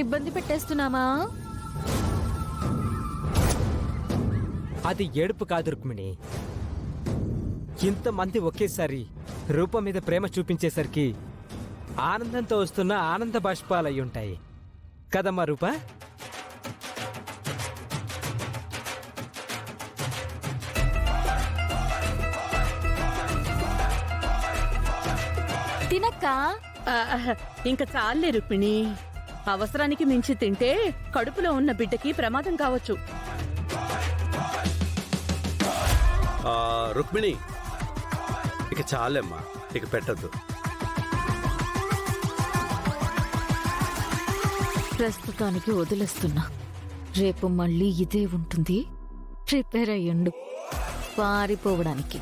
ఇబ్బంది పెట్టేస్తున్నామా? అది ఏడుపు కాదు రుక్మిణి. ఇంతమంది ఒకేసారి రూపం మీద ప్రేమ చూపించేసరికి ఆనందంతో వస్తున్న ఆనంద బాష్పాలు అయి ఉంటాయి కదమ్మా రూప? తినక్క. ఇంక చాలే రుక్మిణి. అవసరానికి మించి తింటే కడుపులో ఉన్న బిడ్డకి ప్రమాదం కావచ్చు. రుక్మిణి, ఇక చాలేమ్మా, ఇక పెట్టద్దు. ప్రస్తుతానికి వదిలేస్తున్నా. రేపు మళ్ళీ ఇదే ఉంటుంది. ప్రిపేర్ అయ్యండు పారిపోవడానికి.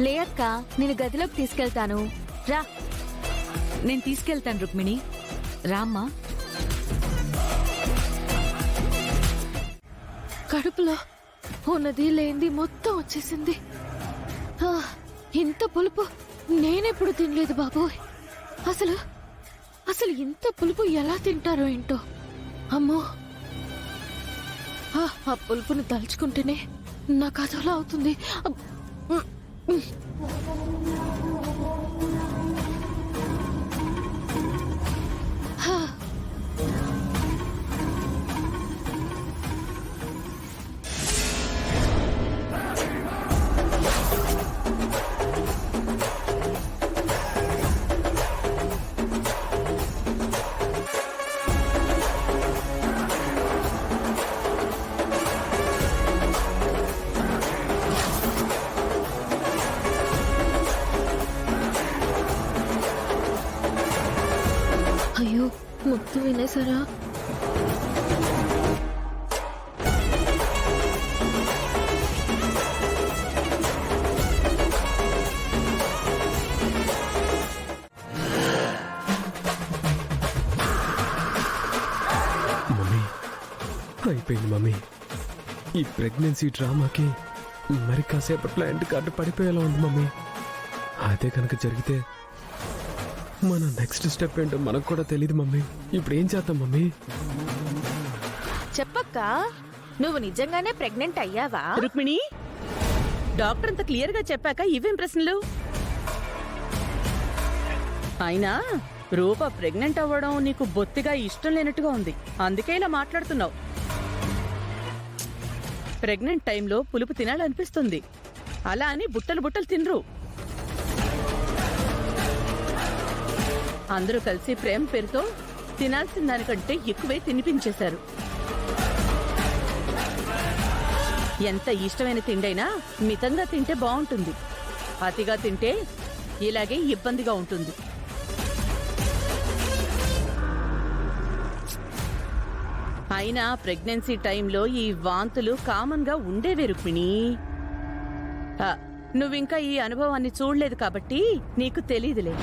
లే అక్క, నేను గదిలోకి తీసుకెళ్తాను. రా. నేను తీసుకెళ్తాను రుక్మిణి, రామ్మా. కడుపులో ఉన్నది లేనిది మొత్తం వచ్చేసింది. ఇంత పులుపు నేనెప్పుడు తినలేదు బాబోయ్. అసలు అసలు ఇంత పులుపు ఎలా తింటారో ఏంటో. అమ్మో, ఆ పులుపుని తలుచుకుంటేనే నాకు అదోలా అవుతుంది. అయ్యో, మొత్తం వినేసారా? మమ్మీ, అయిపోయింది మమ్మీ. ఈ ప్రెగ్నెన్సీ డ్రామాకి మరి కాసేపట్లో ఎండ్ కార్డు పడిపోయేలా ఉంది మమ్మీ. అదే కనుక జరిగితే మన నెక్స్ట్ స్టెప్ ఏంటో మనకు కూడా తెలియదు మమ్మీ. ఇప్పుడు ఏం చేద్దాం మమ్మీ? చెప్పక్క, నువ్వు నిజంగానే ప్రెగ్నెంట్ అయ్యావా? రుక్మిణి, డాక్టర్ అంత క్లియర్ గా చెప్పాక ఇవేం ప్రశ్నలు? అయినా రూప ప్రెగ్నెంట్ అవ్వడం నీకు బొత్తిగా ఇష్టం లేనట్టుగా ఉంది. అందుకే ఇలా మాట్లాడుతున్నావు. ప్రెగ్నెంట్ టైంలో పులుపు తినాలనిపిస్తుంది. అలా అని బుట్టలు బుట్టలు తినరు. అందరూ కలిసి ప్రేమ పేరుతో తినాల్సిన దానికంటే ఎక్కువే తినిపించేశారు. ఎంత ఇష్టమైన తిండైనా మితంగా తింటే బాగుంటుంది. అతిగా తింటే ఇలాగే ఇబ్బందిగా ఉంటుంది. అయినా ప్రెగ్నెన్సీ టైంలో ఈ వాంతులు కామన్ గా ఉండేవే రుక్మిణి. నువ్వింకా ఈ అనుభవాన్ని చూడలేదు కాబట్టి నీకు తెలీదులే.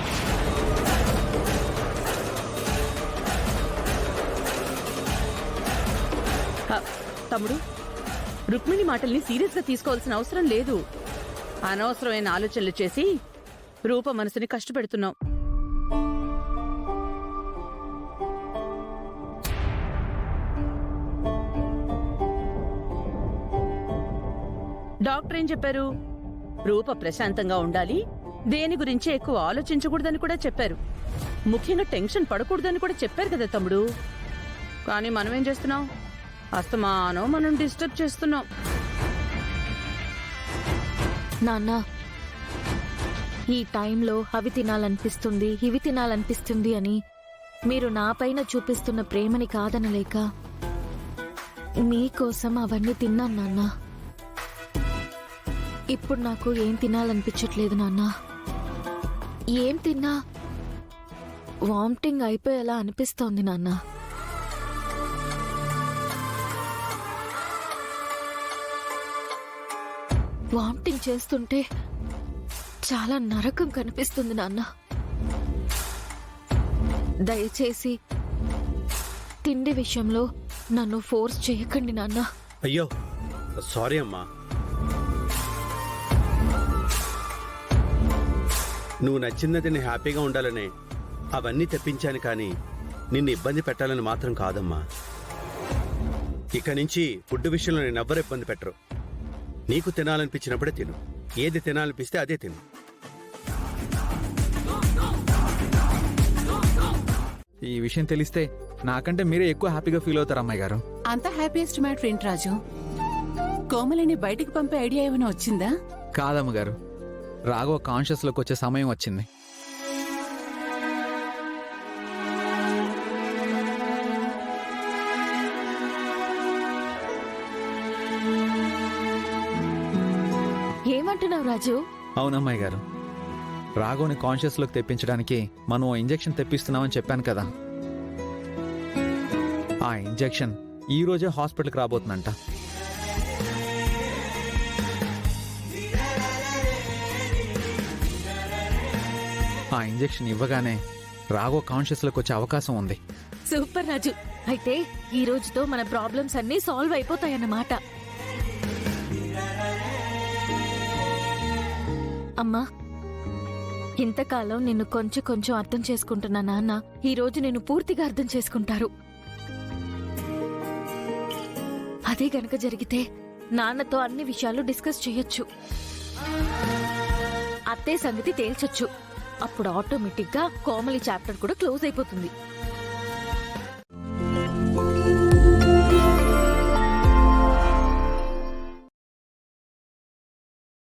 తమ్ముడు, రుక్మిణి మాటల్ని సీరియస్ గా తీసుకోవాల్సిన అవసరం లేదు. అనవసరమైన ఆలోచనలు చేసి రూప మనసుని కష్టపెడుతున్నావు. డాక్టర్ ఏం చెప్పారు? రూప ప్రశాంతంగా ఉండాలి, దేని గురించి ఎక్కువ ఆలోచించకూడదని కూడా చెప్పారు. ముఖ్యంగా టెన్షన్ పడకూడదని కూడా చెప్పారు కదా తమ్ముడు. కానీ మనమేం చేస్తున్నాం? అస్తమానం మనం డిస్టర్బ్ చేస్తున్నాం. నాన్న, ఈ టైంలో అవి తినాలనిపిస్తుంది, ఇవి తినాలనిపిస్తుంది అని మీరు నాపైన చూపిస్తున్న ప్రేమని కాదనలేక మీకోసం అవన్నీ తిన్నాను నాన్న. ఇప్పుడు నాకు ఏం తినాలనిపించట్లేదు నాన్న. ఏం తిన్నా వామిటింగ్ అయిపోయేలా అనిపిస్తోంది నాన్న. వామిటింగ్ చేస్తుంటే చాలా నరకం కనిపిస్తుంది నాన్న. దయచేసి తిండి విషయంలో నన్ను ఫోర్స్ చేయకండి నాన్న. అయ్యో సారీ అమ్మా. నువ్వు నచ్చింది నేను హ్యాపీగా ఉండాలనే అవన్నీ తెప్పించాను, కానీ నిన్ను ఇబ్బంది పెట్టాలని మాత్రం కాదమ్మా. ఇక నుంచి ఫుడ్ విషయంలో నేను ఎవ్వరు ఇబ్బంది పెట్టరు. నీకు తినాలనిపించినప్పుడే తిను, ఏది తినాలనిపిస్తే అదే తిను. ఈ విషయం తెలిస్తే నాకంటే మీరే ఎక్కువ హ్యాపీగా ఫీల్ అవుతారు అమ్మాయి గారు. అంత హ్యాపీయెస్ట్ మ్యాటర్ ఏంటి రాజు? కోమలిని బయటికి పంపే ఐడియా ఏమైనా వచ్చిందా? కాదమ్మ గారు, రాఘవ కాన్షియస్లోకి వచ్చే సమయం వచ్చింది. ఏమంటున్నావు రాజు? అవునమ్మాయి గారు, రాఘవని కాన్షియస్లోకి తెప్పించడానికి మనం ఓ ఇంజెక్షన్ తెప్పిస్తున్నామని చెప్పాను కదా. ఆ ఇంజెక్షన్ ఈ రోజే హాస్పిటల్కి రాబోతుందంట. ఆ ఇంజెక్షన్ ఇవ్వగానే రాఘవ కాన్షియస్లోకి వచ్చే అవకాశం ఉంది. సూపర్ రాజు. అయితే ఈ రోజుతో మన ప్రాబ్లమ్స్ అన్నీ సాల్వ్ అయిపోతాయన్నమాట. అమ్మా, ఇంతకాలం నిన్ను కొంచెం కొంచెం అర్థం చేసుకుంటున్నా నాన్న ఈ రోజు నిన్ను పూర్తిగా అర్థం చేసుకుంటారు. అదే గనక జరిగితే నాన్నతో అన్ని విషయాలు డిస్కస్ చేయొచ్చు, అత్తే సంగతి తేల్చొచ్చు. అప్పుడు ఆటోమేటిక్ గా కోమలి చాప్టర్ కూడా క్లోజ్ అయిపోతుంది.